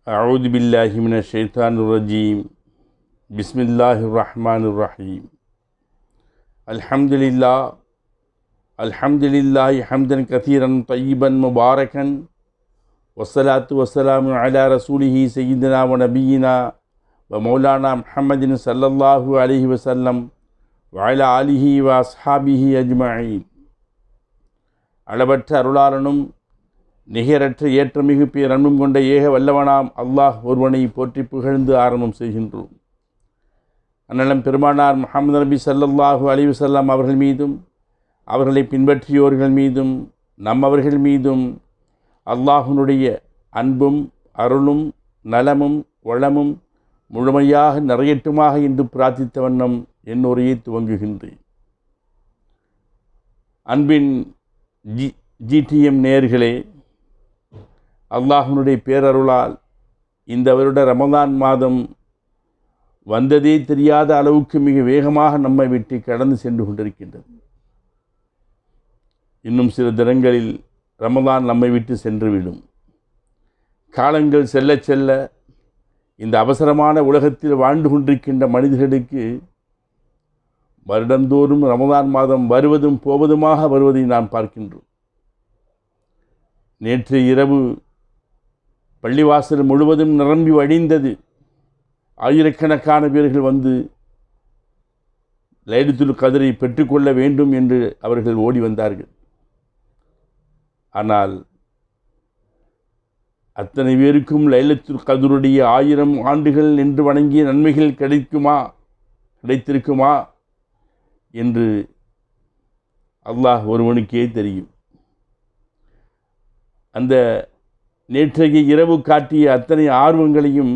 أعوذ بالله من الشيطان الرجيم بسم الله الرحمن الرحيم الحمد لله حمدا كثيرا طيبا مباركا والصلاة والسلام على رسوله سيدنا ونبينا ومولانا محمد صلى الله عليه وسلم وعلى آله وأصحابه أجمعين. அளவற்ற அருளாளனும் நிகரற்ற ஏற்றமிகு பேரன்பும் கொண்ட ஏக வல்லவனாம் அல்லாஹ் ஒருவனை போற்றி புகழ்ந்து ஆரம்பம் செய்கின்றோம். அண்ணலம் பெருமானார் முஹம்மது நபி ஸல்லல்லாஹு அலைஹி வஸல்லம் அவர்கள் மீதும் அவர்களை பின்பற்றியோர்கள் மீதும் நம்மவர்கள் மீதும் அல்லாஹ்வுடைய அன்பும் அருளும் நலமும் வளமும் முழுமையாக நிறையட்டுமாக என்று பிரார்த்தித்த வண்ணம் என் உரையை துவங்குகின்றேன். அன்பின் ஜிடிஎம் நேயர்களே, அல்லாஹ்வுடைய பேரருளால் இந்த வருட ரமதான் மாதம் வந்ததே தெரியாத அளவுக்கு மிக வேகமாக நம்மை விட்டு கடந்து சென்று கொண்டிருக்கின்றது. இன்னும் சில தினங்களில் ரமதான் நம்மை விட்டு சென்றுவிடும். காலங்கள் செல்ல செல்ல இந்த அவசரமான உலகத்தில் வாழ்ந்து கொண்டிருக்கின்ற மனிதர்களுக்கு வருடந்தோறும் ரமதான் மாதம் வருவதும் போவதுமாக வருவதை நாம் பார்க்கின்றோம். நேற்று இரவு பள்ளிவாசல் முழுவதும் நிரம்பி வழிந்தது. ஆயிரக்கணக்கான பேர்கள் வந்து லைலத்துல் கத்ரை பெற்றுக்கொள்ள வேண்டும் என்று அவர்கள் ஓடி வந்தார்கள். ஆனால் அத்தனை பேருக்கும் லைலத்துல் கத்ருடைய 1000 ஆண்டுகள் நின்று வணங்கிய நன்மைகள் கிடைத்திருக்குமா என்று அல்லாஹ் ஒருவனுக்கே தெரியும். அந்த நேற்றைய இரவு காட்டிய அத்தனை ஆர்வங்களையும்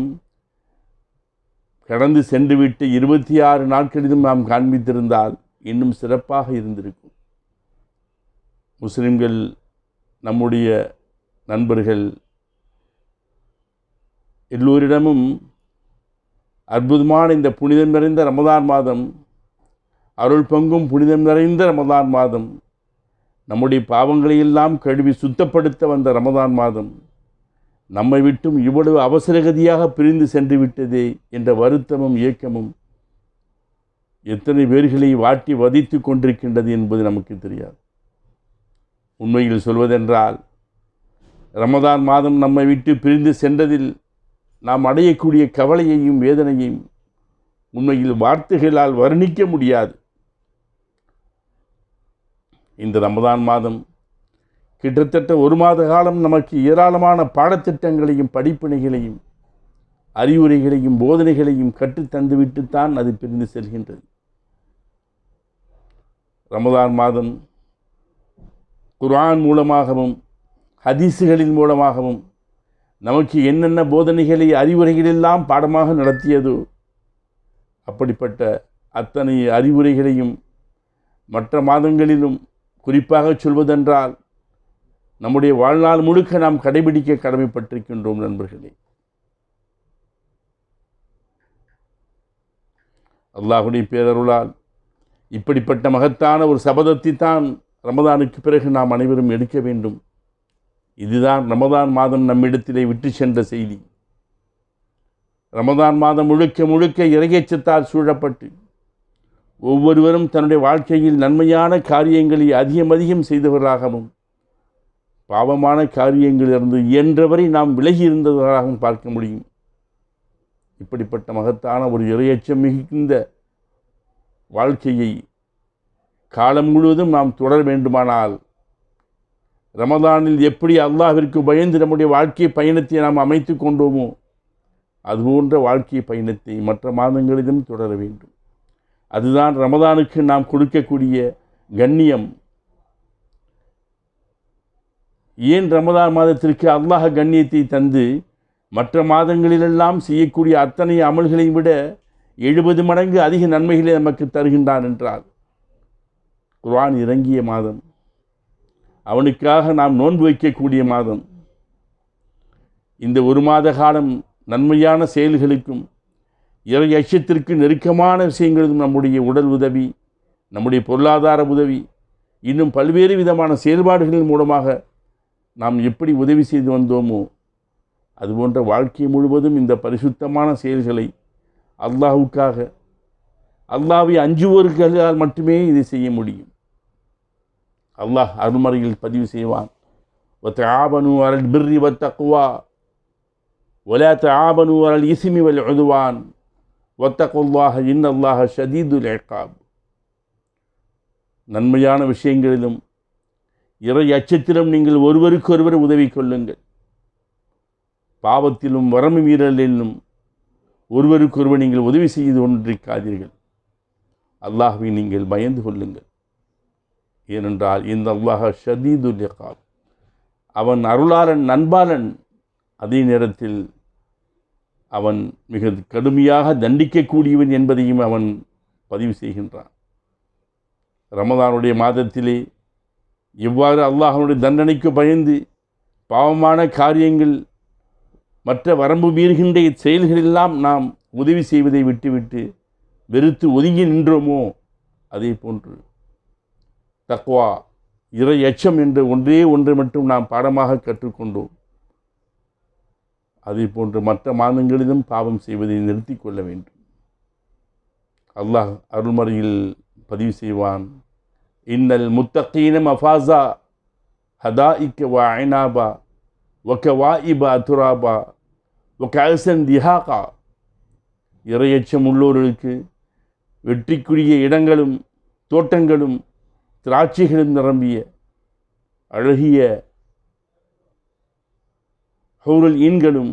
கடந்து சென்றுவிட்டு 26 நாட்களிலும் நாம் காண்பித்திருந்தால் இன்னும் சிறப்பாக இருந்திருக்கும். முஸ்லிம்கள், நம்முடைய நண்பர்கள் எல்லோரிடமும் அற்புதமான இந்த புனிதம் நிறைந்த ரமதான் மாதம், அருள் பங்கும் புனிதம் நிறைந்த ரமதான் மாதம், நம்முடைய பாவங்களையெல்லாம் கழுவி சுத்தப்படுத்த வந்த ரமதான் மாதம் நம்மை விட்டும் இவ்வளவு அவசரகதியாக பிரிந்து சென்று விட்டதே என்ற வருத்தமும் ஏக்கமும் எத்தனை பேர்களை வாட்டி வதைத்து கொண்டிருக்கின்றது என்பது நமக்கு தெரியாது. உண்மையில் சொல்வதென்றால் ரமதான் மாதம் நம்மை விட்டு பிரிந்து சென்றதில் நாம் அடையக்கூடிய கவலையையும் வேதனையையும் உண்மையில் வார்த்தைகளால் வர்ணிக்க முடியாது. இந்த ரமதான் மாதம் கிட்டத்தட்ட 1 மாத காலம் நமக்கு ஏராளமான பாடத்திட்டங்களையும் படிப்பினைகளையும் அறிவுரைகளையும் போதனைகளையும் கற்றுத்தந்துவிட்டுத்தான் அது பிரிந்து செல்கின்றது. ரமதான் மாதம் குர்ஆன் மூலமாகவும் ஹதீஸுகளின் மூலமாகவும் நமக்கு என்னென்ன போதனைகளை அறிவுரைகளெல்லாம் பாடமாக நடத்தியதோ அப்படிப்பட்ட அத்தனை அறிவுரைகளையும் மற்ற மாதங்களிலும் குறிப்பாக சொல்வதென்றால் நம்முடைய வாழ்நாள் முழுக்க நாம் கடைபிடிக்க கடமைப்பட்டிருக்கின்றோம். நண்பர்களே, அல்லாஹ்வுடைய பேரருளால் இப்படிப்பட்ட மகத்தான ஒரு சபதத்தை தான் ரமதானுக்கு பிறகு நாம் அனைவரும் எடுக்க வேண்டும். இதுதான் ரமதான் மாதம் நம்மிடத்திலே விட்டு சென்ற செய்தி. ரமதான் மாதம் முழுக்க முழுக்க இறையச்சத்தால் சூழப்பட்டு ஒவ்வொருவரும் தன்னுடைய வாழ்க்கையில் நன்மையான காரியங்களை அதிகம் செய்தவர்களாகவும் பாவமான காரியங்களிலிருந்து இயன்றவரை நாம் விலகி இருந்தவர்களாகவும் பார்க்க முடியும். இப்படிப்பட்ட மகத்தான ஒரு இறையச்சம் மிகுந்த வாழ்க்கையை காலம் முழுவதும் நாம் தொடர வேண்டுமானால் ரமதானில் எப்படி அல்லாஹ்விற்கு பயந்து நம்முடைய வாழ்க்கை பயணத்தை நாம் அமைத்து கொண்டோமோ அதுபோன்ற வாழ்க்கை பயணத்தை மற்ற மாதங்களிலும் தொடர வேண்டும். அதுதான் ரமதானுக்கு நாம் கொடுக்கக்கூடிய கண்ணியம். ஏன் ரமதான் மாதத்திற்கு அல்லாஹ் கண்ணியத்தை தந்து மற்ற மாதங்களிலெல்லாம் செய்யக்கூடிய அத்தனை அமல்களையும் விட 70 மடங்கு அதிக நன்மைகளை நமக்கு தருகின்றான் என்றால், குர்ஆன் இறங்கிய மாதம், அவனுக்காக நாம் நோன்பு வைக்கக்கூடிய மாதம், இந்த 1 மாத காலம் நன்மையான செயல்களுக்கும் இறை அச்சத்திற்கு நெருக்கமான விஷயங்களும் நம்முடைய உடல் உதவி, நம்முடைய பொருளாதார உதவி, இன்னும் பல்வேறு விதமான செயல்பாடுகளின் மூலமாக நாம் எப்படி உதவி செய்து வந்தோமோ அதுபோன்ற வாழ்க்கை முழுவதும் இந்த பரிசுத்தமான செயல்களை அல்லாஹ்வுக்காக, அல்லாஹ்வை அஞ்சுவோர்களால் மட்டுமே இதை செய்ய முடியும். அல்லாஹ் அருள்மறையில் பதிவு செய்வான், وَتَعَاوَنُوا عَلَى الْبِرِّ وَالتَّقْوَى وَلَا تَعَاوَنُوا عَلَى الْإِثْمِ وَالْعُدْوَانِ وَاتَّقُوا اللَّهَ إِنَّ اللَّهَ شَدِيدُ الْعِقَابِ. நன்மையான விஷயங்களிலும் இறை அச்சத்திலும் நீங்கள் ஒருவருக்கொருவர் உதவி கொள்ளுங்கள். பாவத்திலும் வரம்பு மீறலிலும் ஒருவருக்கொருவர் நீங்கள் உதவி செய்து கொண்டிருக்காதீர்கள். அல்லாஹ்வை நீங்கள் பயந்து கொள்ளுங்கள். ஏனென்றால் இந்த அல்லாஹ் ஷதீதுல் இகாப், அவன் அருளாளன், நண்பாளன், அதே நேரத்தில் அவன் மிக கடுமையாக தண்டிக்கக்கூடியவன் என்பதையும் அவன் பதிவு செய்கின்றான். ரமதானுடைய மாதத்திலே எவ்வாறு அல்லாஹ்வுடைய தண்டனைக்கு பயந்து பாவமான காரியங்கள், மற்ற வரம்பு மீறுகின்ற செயல்களெல்லாம் நாம் உதவி செய்வதை விட்டுவிட்டு வெறுத்து ஒதுங்கி நின்றோமோ, அதே போன்று தக்வா, இறை அச்சம் என்ற ஒன்றை மட்டும் நாம் பாடமாக கற்றுக்கொண்டோம். அதே போன்று மற்ற மாதங்களிலும் பாவம் செய்வதை நிறுத்தி கொள்ள வேண்டும். அல்லாஹ் அருள்மறையில் பதிவு செய்வான், இன்னல் முத்தகீன மஃபாஸா ஹதாயிக்க வ ஐனாபா வகவாயிபா துராபா வகஅசன் திஹாகா. இறையச்சம் உள்ளோர்களுக்கு வெற்றிக்குரிய இடங்களும் தோட்டங்களும் திராட்சைகளும் நிரம்பிய அழகிய ஹூருல் ஈன்களும்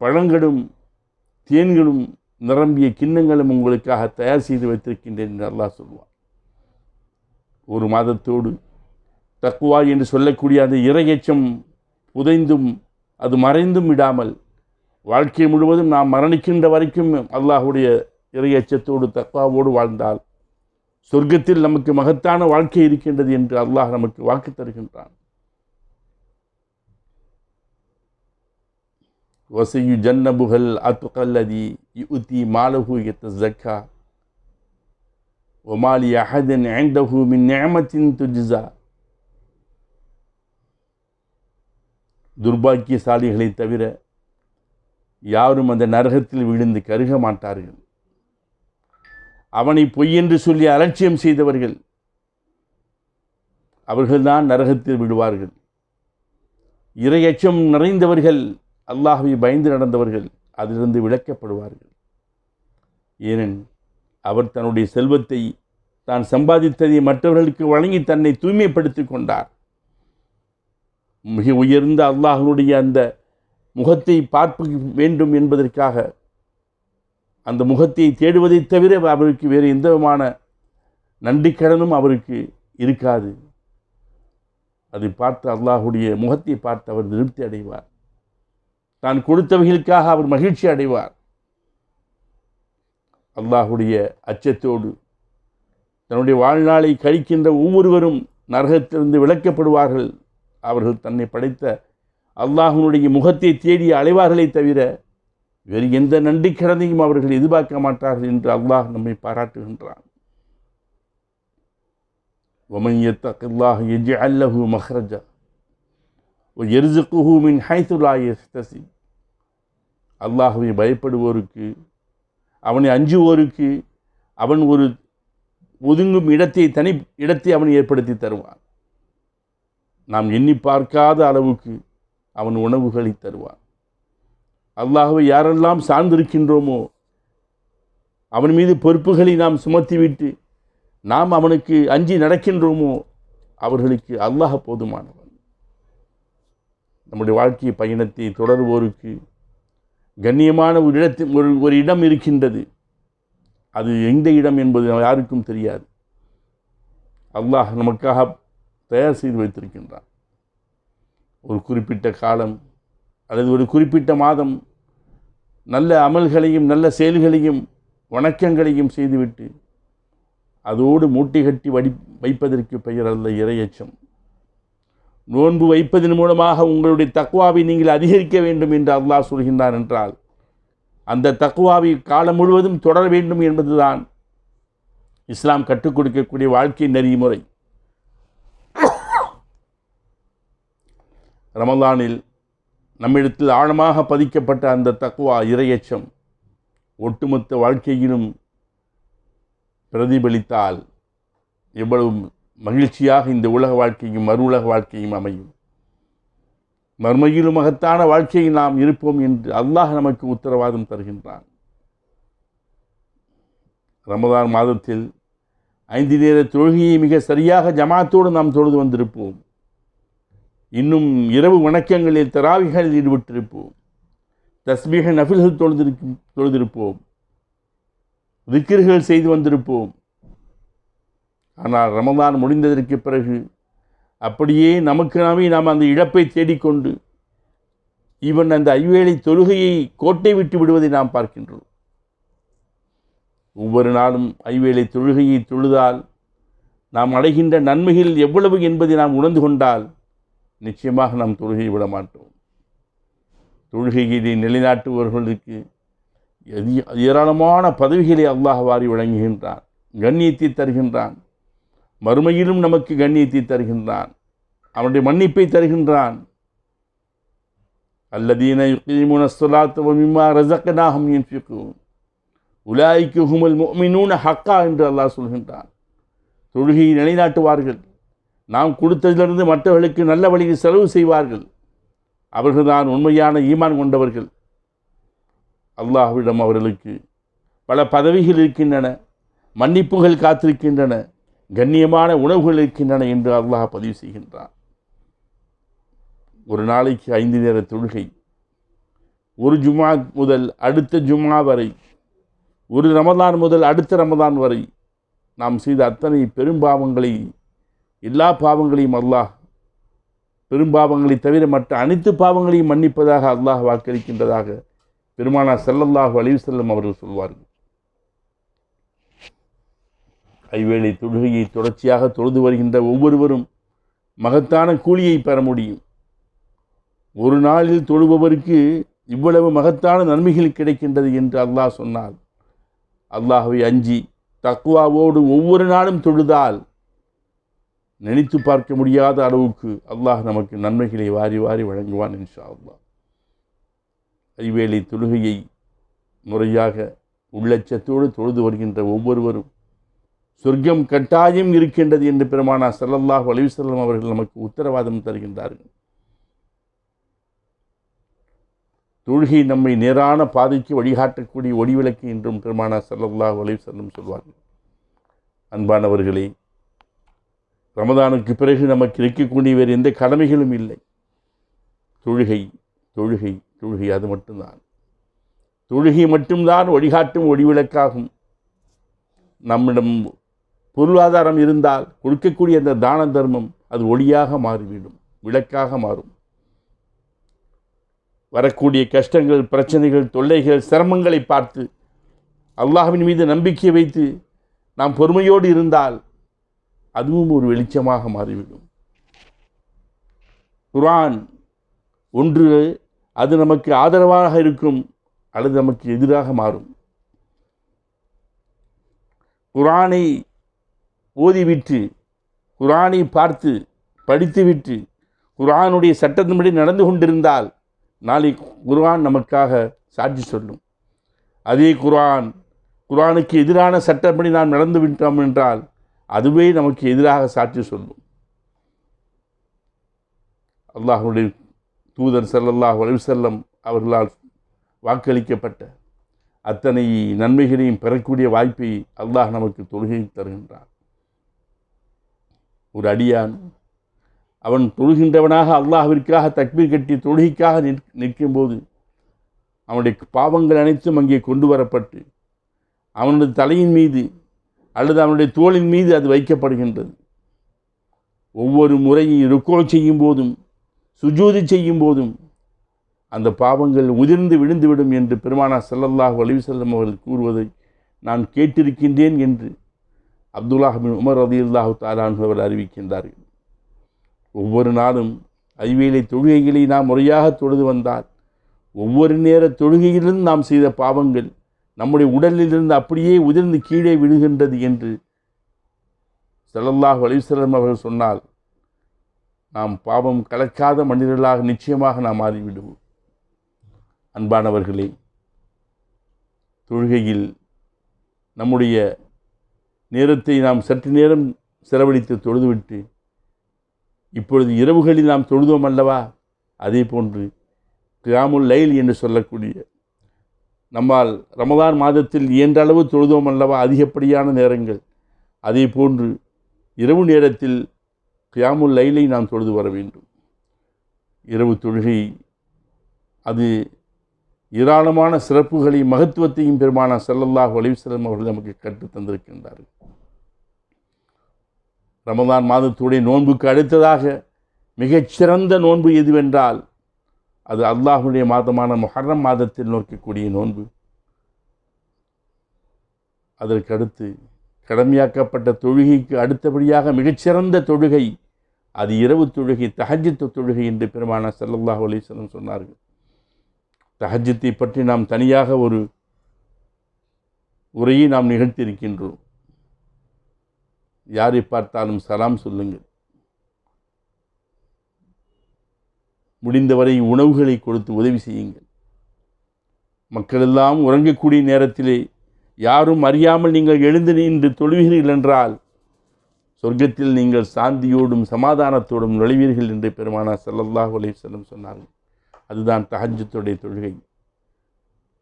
பழங்களும் தேன்களும் நிரம்பிய கிண்ணங்களும் உங்களுக்காக தயார் செய்து வைத்திருக்கின்றேன் என்று அல்லாஹ் சொல்வான். ஒரு மாதத்தோடு தக்வா என்று சொல்லக்கூடிய அந்த இறையச்சம் புதைந்தும் அது மறைந்தும் விடாமல் வாழ்க்கை முழுவதும் நாம் மரணிக்கின்ற வரைக்கும் அல்லாஹுடைய இறையச்சத்தோடு தக்வாவோடு வாழ்ந்தால் சொர்க்கத்தில் நமக்கு மகத்தான வாழ்க்கை இருக்கின்றது என்று அல்லாஹ் நமக்கு வாக்கு தருகின்றான். வசையு ஜன்னபுகள் அத்துகல்லதி யுத்தி மாலஹு யத்தஸக்கா வமாலி அஹதன் இன்தஹு மின் நிஅமத்தின் துஜ்ஸா. துர்பாக்கியசாலிகளை தவிர யாரும் அந்த நரகத்தில் விழுந்து கருக மாட்டார்கள். அவனை பொய் என்று சொல்லி அலட்சியம் செய்தவர்கள் அவர்கள்தான் நரகத்தில் விடுவார்கள். இறையச்சம் நிறைந்தவர்கள், அல்லாஹ்வை பயந்து நடந்தவர்கள் அதிலிருந்து விலக்கப்படுவார்கள். ஏனென் அவர் தன்னுடைய செல்வத்தை தான் சம்பாதித்ததை மற்றவர்களுக்கு வழங்கி தன்னை தூய்மைப்படுத்தி கொண்டார். மிக உயர்ந்த அல்லாஹ்வுடைய அந்த முகத்தை பார்க்க வேண்டும் என்பதற்காக அந்த முகத்தை தேடுவதை தவிர அவருக்கு வேறு எந்த விதமான நன்றிக்கடனும் அவருக்கு இருக்காது. அதை பார்த்து அல்லாஹ்வுடைய முகத்தை பார்த்து அவர் திருப்தி அடைவார். தான் கொடுத்தவைகளுக்காக அவர் மகிழ்ச்சி அடைவார். அல்லாஹ்வுடைய அச்சத்தோடு தன்னுடைய வாழ்நாளை கழிக்கின்ற ஒவ்வொருவரும் நரகத்திலிருந்து விலக்கப்படுவார்கள். அவர்கள் தன்னை படைத்த அல்லாஹ்வுடைய முகத்தை தேடி அலைவார்களே தவிர வேறு எந்த நன்றி கடனையும் அவர்கள் எதிர்பார்க்க மாட்டார்கள் என்று அல்லாஹ் நம்மை பாராட்டுகின்றான். وَمَنْ يَتَّقِ اللَّهَ يَجْعَلْ لَهُ مَخْرَجًا وَيَرْزُقْهُ مِنْ حَيْثُ لَا يَحْتَسِبُ. அல்லாஹ்வை பயப்படுவோருக்கு, அவனை அஞ்சுவோருக்கு அவன் ஒரு ஒதுங்கும் தனி இடத்தை அவன் ஏற்படுத்தி தருவான். நாம் எண்ணி பார்க்காத அளவுக்கு அவன் உணவுகளை தருவான். அல்லாஹ்வை யாரெல்லாம் சார்ந்திருக்கின்றோமோ, அவன் மீது பொறுப்புகளை நாம் சுமத்திவிட்டு நாம் அவனுக்கு அஞ்சி நடக்கின்றோமோ, அவர்களுக்கு அல்லாஹ் போதுமானவன். நம்முடைய வாழ்க்கை பயணத்தை தொடர்வோருக்கு கண்ணியமான ஒரு இடம் இருக்கின்றது. அது எந்த இடம் என்பது யாருக்கும் தெரியாது. அல்லாஹ் நமக்காக தயார் செய்து வைத்திருக்கின்றான். ஒரு குறிப்பிட்ட காலம் அல்லது ஒரு குறிப்பிட்ட மாதம் நல்ல அமல்களையும் நல்ல செயல்களையும் வணக்கங்களையும் செய்துவிட்டு அதோடு மூட்டை கட்டி வைப்பதற்கு பெயர் அல்ல இறையச்சம். நோன்பு வைப்பதன் மூலமாக உங்களுடைய தக்வாவை நீங்கள் அதிகரிக்க வேண்டும் என்று அல்லாஹ் சொல்கின்றான் என்றால், அந்த தக்வாவை காலம் முழுவதும் தொடர வேண்டும் என்பதுதான் இஸ்லாம் கற்றுக் கொடுக்கக்கூடிய வாழ்க்கை நெறிமுறை. ரமலானில் நம்மிடத்தில் ஆழமாக பதிக்கப்பட்ட அந்த தக்வா இறையச்சம் ஒட்டுமொத்த வாழ்க்கையிலும் பிரதிபலித்தால் எவ்வளவு மகிழ்ச்சியாக இந்த உலக வாழ்க்கையும் மறு உலக வாழ்க்கையும் அமையும். மறுமையிலும் மகத்தான வாழ்க்கையில் நாம் இருப்போம் என்று அல்லாஹ் நமக்கு உத்தரவாதம் தருகின்றான். ரமதான் மாதத்தில் 5 நேர தொழுகையை மிக சரியாக ஜமாத்தோடு நாம் தொழுது வந்திருப்போம். இன்னும் இரவு வணக்கங்களில் தராவிகளில் ஈடுபட்டிருப்போம். தஸ்பீஹ் நஃபில்கள் தொழுதிருப்போம். திக்ர்கள் செய்து வந்திருப்போம். ஆனால் ரமதான் முடிந்ததற்கு பிறகு அப்படியே நமக்கு நாம் அந்த இழப்பை தேடிக்கொண்டு ஈவன் அந்த ஐவேளை தொழுகையை கோட்டை விட்டு விடுவதை நாம் பார்க்கின்றோம். ஒவ்வொரு நாளும் ஐவேளை தொழுகையை தொழுதால் நாம் அடைகின்ற நன்மைகள் எவ்வளவு என்பதை நாம் உணர்ந்து கொண்டால் நிச்சயமாக நாம் தொழுகையை விட மாட்டோம். தொழுகையை நிலைநாட்டுபவர்களுக்கு ஏராளமான பதவிகளை அல்லாஹ் வாரி வழங்குகின்றான், கண்ணியத்தை தருகின்றான். மறுமையிலும் நமக்கு கண்ணியத்தை தருகின்றான், அவனுடைய மன்னிப்பை தருகின்றான். அல்லதீன யுகீமுன ஸலாத்த வ மிம்மா ரஸக்னாஹும் யுன்ஃபிகூன் உலாயிக ஹுமுல் முஃமினூன ஹக்கா என்று அல்லாஹ் சொல்கின்றான். தொழுகையை நிலைநாட்டுவார்கள், நாம் கொடுத்ததிலிருந்து மற்றவர்களுக்கு நல்ல வழியில் செலவு செய்வார்கள். அவர்கள்தான் உண்மையான ஈமான் கொண்டவர்கள். அல்லாஹ்விடம் அவர்களுக்கு பல பதவிகள் இருக்கின்றன, மன்னிப்புகள் காத்திருக்கின்றன, கண்ணியமான உணவுகள் இருக்கின்றன என்று அல்லாஹ் பதிவு செய்கின்றான். ஒரு நாளைக்கு 5 நேர தொழுகை, ஒரு ஜும்ஆ முதல் அடுத்த ஜும்ஆ வரை, ஒரு ரமதான் முதல் அடுத்த ரமதான் வரை நாம் செய்த அத்தனை பெரும்பாவங்களை, எல்லா பாவங்களையும் அல்லாஹ், பெரும்பாவங்களை தவிர மற்ற அனைத்து பாவங்களையும் மன்னிப்பதாக அல்லாஹ் வாக்களிக்கின்றதாக பெருமானார் ஸல்லல்லாஹு அலைஹி வஸல்லம் அவர்கள் சொல்வார்கள். ஐவேளை தொழுகையை தொடர்ச்சியாக தொழுது வருகின்ற ஒவ்வொருவரும் மகத்தான கூலியை பெற முடியும். ஒரு நாளில் தொழுபவருக்கு இவ்வளவு மகத்தான நன்மைகள் கிடைக்கின்றது என்று அல்லாஹ் சொன்னால், அல்லாஹ்வை அஞ்சி தக்வாவோடு ஒவ்வொரு நாளும் தொழுதால் நினைத்து பார்க்க முடியாத அளவுக்கு அல்லாஹ் நமக்கு நன்மைகளை வாரி வாரி வழங்குவான் இன்ஷா அல்லாஹ். ஐவேளை தொழுகையை முறையாக உள்ளச்சத்தோடு தொழுது வருகின்ற ஒவ்வொருவரும் சொர்க்கம் கட்டாயம் இருக்கின்றது என்று பெருமானார் ஸல்லல்லாஹு அலைஹி வஸல்லம் அவர்கள் நமக்கு உத்தரவாதம் தருகின்றார்கள். தொழுகை நம்மை நேரான பாதைக்கு வழிகாட்டக்கூடிய ஒளிவிளக்கு என்றும் பெருமானார் ஸல்லல்லாஹு அலைஹி வஸல்லம் சொல்வார்கள். அன்பானவர்களே, ரமதானுக்கு பிறகு நமக்கு இருக்கக்கூடிய வேறு எந்த கடமைகளும் இல்லை. தொழுகை தொழுகை தொழுகை, அது மட்டும்தான். தொழுகை மட்டும்தான் வழிகாட்டும் ஒளிவிளக்காகும். நம்மிடம் பொருளாதாரம் இருந்தால் கொடுக்கக்கூடிய அந்த தான தர்மம் அது ஒளியாக மாறிவிடும், விளக்காக மாறும். வரக்கூடிய கஷ்டங்கள், பிரச்சனைகள், தொல்லைகள், சிரமங்களை பார்த்து அல்லாஹ்வின் மீது நம்பிக்கை வைத்து நாம் பொறுமையோடு இருந்தால் அதுவும் ஒரு வெளிச்சமாக மாறிவிடும். குர்ஆன் ஒன்று அது நமக்கு ஆதரவாக இருக்கும் அல்லது நமக்கு எதிராக மாறும். குர்ஆனை ஓதிவிட்டு, குர்ஆனை பார்த்து படித்துவிட்டு குர்ஆனுடைய சட்டத்தின்படி நடந்து கொண்டிருந்தால் நாளை குர்ஆன் நமக்காக சாட்சி சொல்லும். அதே குர்ஆனுக்கு எதிரான சட்டப்படி நாம் நடந்து விட்டோம் என்றால் அதுவே நமக்கு எதிராக சாட்சி சொல்லும். அல்லாஹ்வுடைய தூதர் ஸல்லல்லாஹு அலைஹி வஸல்லம் அவர்களால் வாக்களிக்கப்பட்ட அத்தனை நன்மைகளையும் பெறக்கூடிய வாய்ப்பை அல்லாஹ் நமக்கு தொழுகை தருகின்றான். ஒரு அடியான் அவன் தொழுகின்றவனாக அல்லாஹ்விற்காக தக்பீர் கட்டி தொழுகைக்காக நிற்கும்போது அவனுடைய பாவங்கள் அனைத்தும் அங்கே கொண்டு வரப்பட்டு அவனுடைய தலையின் மீது அல்லது அவனுடைய தோளின் மீது அது வைக்கப்படுகின்றது. ஒவ்வொரு முறையும் ருக்கூ செய்யும் போதும் சுஜூது செய்யும் போதும் அந்த பாவங்கள் உதிர்ந்து விழுந்துவிடும் என்று பெருமானார் ஸல்லல்லாஹு அலைஹி வஸல்லம் அவர்கள் கூறுவதை நான் கேட்டிருக்கின்றேன் என்று அப்துல்லாஹ் பின் உமர் ரலியல்லாஹு தஆலா அன்ஹு அவர்கள் அறிவிக்கின்றார்கள். ஒவ்வொரு நாளும் ஐவேளை தொழுகைகளை நாம் முறையாக தொழுது வந்தால் ஒவ்வொரு நேர தொழுகையிலிருந்து நாம் செய்த பாவங்கள் நம்முடைய உடலிலிருந்து அப்படியே உதிர்ந்து கீழே விழுகின்றது என்று ஸல்லல்லாஹு அலைஹி வஸல்லம் அவர்கள் சொன்னால் நாம் பாவம் கலக்காத மனிதர்களாக நிச்சயமாக நாம் மாறிவிடுவோம். அன்பானவர்களே, தொழுகையில் நம்முடைய நேரத்தை நாம் சற்று நேரம் செலவழித்து தொழுதுவிட்டு இப்பொழுது இரவுகளில் நாம் தொழுதோம் அல்லவா, அதே போன்று கியாமுல் லைல் என்று சொல்லக்கூடிய நம்மால் ரமதான் மாதத்தில் இயன்றளவு தொழுதோம் அல்லவா அதிகப்படியான நேரங்கள், அதே போன்று இரவு நேரத்தில் கியாமுல் லைலை நாம் தொழுது வர வேண்டும். இரவு தொழுகை அது ஏராளமான சிறப்புகளையும் மகத்துவத்தையும் பெருமானார் ஸல்லல்லாஹு அலைஹி வஸல்லம் அவர்கள் நமக்கு கற்றுத் தந்திருக்கின்றார்கள். ரமதான் மாதத்துடைய நோன்புக்கு அடுத்ததாக மிகச்சிறந்த நோன்பு எதுவென்றால் அது அல்லாஹ்வுடைய மாதமான முஹர்ரம் மாதத்தில் நோக்கக்கூடிய நோன்பு. அதற்கடுத்து கடமையாக்கப்பட்ட தொழுகைக்கு அடுத்தபடியாக மிகச்சிறந்த தொழுகை அது இரவு தொழுகை, தஹஜ்ஜுத் தொழுகை என்று பெருமானார் ஸல்லல்லாஹு அலைஹி வஸல்லம் சொன்னார்கள். தஹஜ்ஜுத்தை பற்றி நாம் தனியாக ஒரு உரையை நாம் நிகழ்த்தியிருக்கின்றோம். யாரை பார்த்தாலும் சலாம் சொல்லுங்கள். முடிந்தவரை உணவுகளை கொடுத்து உதவி செய்யுங்கள். மக்களெல்லாம் உறங்கக்கூடிய நேரத்திலே யாரும் அறியாமல் நீங்கள் எழுந்து நின்று தொழுவீர்கள் என்றால் சொர்க்கத்தில் நீங்கள் சாந்தியோடும் சமாதானத்தோடும் நுழைவீர்கள் என்று பெருமானார் ஸல்லல்லாஹு அலைஹி வஸல்லம் சொன்னார்கள். அதுதான் தஹஜ்ஜுத்துடைய தொழுகை.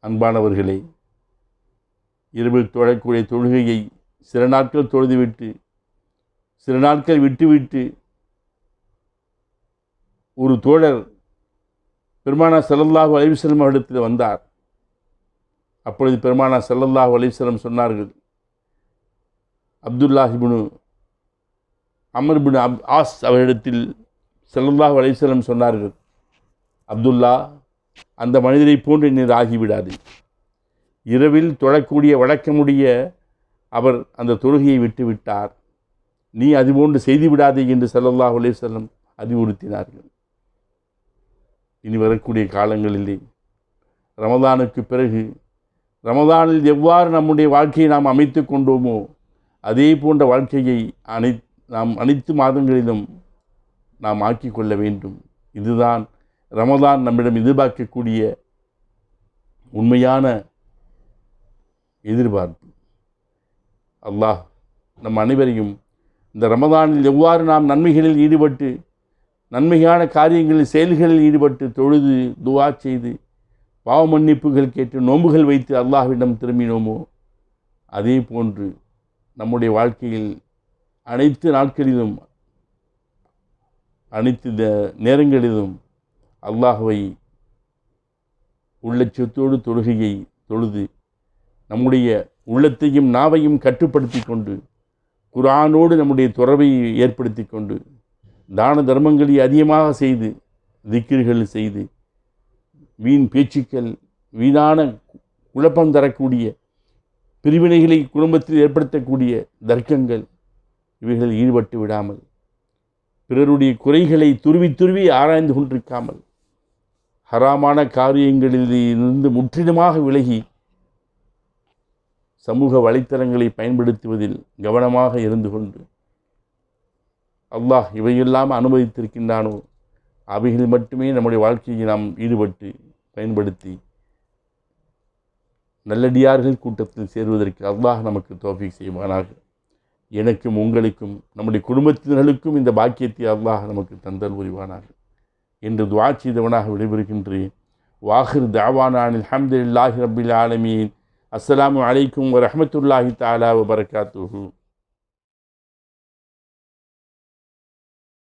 அன்பானவர்களே, இரவில் தொழக்கூடிய தொழுகையை சில நாட்கள் தொழுதுவிட்டு சில நாட்கள் விட்டுவிட்டு ஒரு தோழர் பெருமானார் ஸல்லல்லாஹு அலைஹி வஸல்லம் அவரிடத்தில் வந்தார். அப்பொழுது பெருமானார் ஸல்லல்லாஹு அலைஹி வஸல்லம் சொன்னார்கள், அப்துல்லாஹ் இப்னு அம்ர் இப்னு ஆஸ் அவரிடத்தில் ஸல்லல்லாஹு அலைஹி வஸல்லம் சொன்னார்கள், அப்துல்லா, அந்த மனிதரை போன்று நீர் ஆகிவிடாது. இரவில் தொழக்கூடிய வழக்கமுடைய அவர் அந்த தொழுகையை விட்டுவிட்டார். நீ அதுபோன்று செய்துவிடாதே என்று ஸல்லல்லாஹு அலைஹி வஸல்லம் அறிவுறுத்தினார்கள். இனி வரக்கூடிய காலங்களிலே ரமதானுக்கு பிறகு ரமதானில் எவ்வாறு நம்முடைய வாழ்க்கையை நாம் அமைத்து கொண்டோமோ அதே போன்ற வாழ்க்கையை நாம் அனைத்து மாதங்களிலும் நாம் ஆக்கிக்கொள்ள வேண்டும். இதுதான் ரமதான் நம்மிடம் எதிர்பார்க்கக்கூடிய உண்மையான எதிர்பார்ப்பு. அல்லாஹ் நம் அனைவரையும் இந்த ரமதானில் எவ்வாறு நாம் நன்மைகளில் ஈடுபட்டு நன்மையான காரியங்களில் செயல்களில் ஈடுபட்டு தொழுது துஆ செய்து பாவ மன்னிப்புகள் கேட்டு நோன்புகள் வைத்து அல்லாஹ்விடம் திரும்பினோமோ அதே போன்று நம்முடைய வாழ்க்கையில் அனைத்து நாட்களிலும் அனைத்து நேரங்களிலும் அல்லாஹ்வை உள்ளச்சத்தோடு தொழுகையை தொழுது நம்முடைய உள்ளத்தையும் நாவையும் கட்டுப்படுத்தி கொண்டு குர்ஆனோடு நம்முடைய தொடர்பை ஏற்படுத்தி கொண்டு தான தர்மங்களை அதிகமாக செய்து திக்ர்கள் செய்து வீண் பேச்சுக்கள், வீணான குழப்பம் தரக்கூடிய பிரிவினைகளை குடும்பத்தில் ஏற்படுத்தக்கூடிய தர்க்கங்கள் இவைகளில் ஈடுபட்டு விடாமல் பிறருடைய குறைகளை துருவி ஆராய்ந்து கொண்டிருக்காமல் ஹராமான காரியங்களில் இருந்து முற்றிலுமாக விலகி சமூக வலைத்தளங்களை பயன்படுத்துவதில் கவனமாக இருந்து கொண்டு அல்லாஹ் இவையெல்லாம் அனுமதித்திருக்கின்றானோ அவைகளில் மட்டுமே நம்முடைய வாழ்க்கையை நாம் ஈடுபட்டு பயன்படுத்தி நல்லடியார்கள் கூட்டத்தில் சேருவதற்கு அல்லாஹ் நமக்கு தௌஃபீக் செய்வானாக. எனக்கும் உங்களுக்கும் நம்முடைய குடும்பத்தினர்களுக்கும் இந்த பாக்கியத்தை அல்லாஹ் நமக்கு தந்தல் புரிவானாக என்று துஆ செய்தவனாக விடைபெறுகின்றேன். வாஹிர் தஅவானா அல்ஹம்துலில்லாஹி ரப்பில் ஆலமீன். அஸ்ஸலாமு அலைக்கும் வரஹ்மத்துல்லாஹி தஆலா வபரகாத்துஹு.